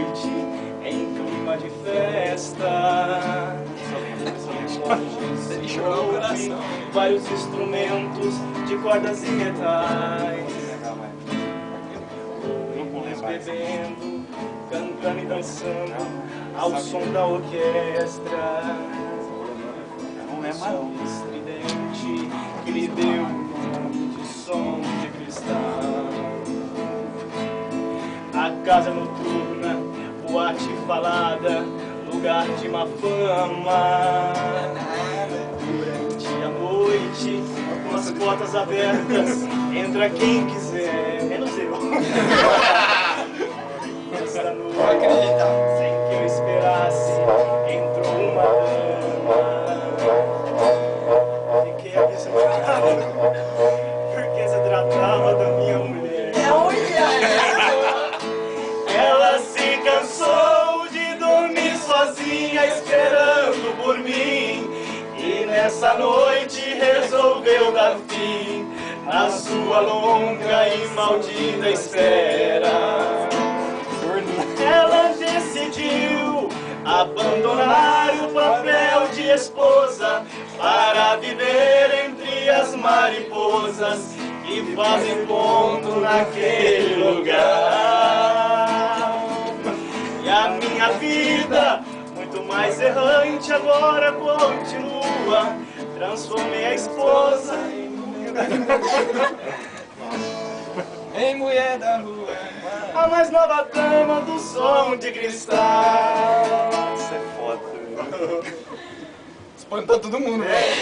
noite em clima de festa. Ouve vários instrumentos de cordas e metais. Eles bebendo, cantando e dançando ao som da orquestra. O som estridente que lhe deu o nome de som de cristal. A casa noturna, boate falada, lugar de má fama. Durante a noite, com as portas abertas, entra quem quiser, menos eu. Esta noite, sem que eu esperasse, entrou uma dama. Fiquei abismado, porque se tratava da minha mulher. Ela se cansou de dormir sozinha esperando por mim, e nessa noite resolveu dar fim na sua longa e maldita espera. Ela decidiu abandonar o papel de esposa para viver entre as mariposas que fazem ponto naquele lugar. E a minha vida, muito mais errante, agora continua. Transformei a esposa em mulher da rua, a mais nova dama do som de cristal. Isso é foda. Espantou todo mundo, velho.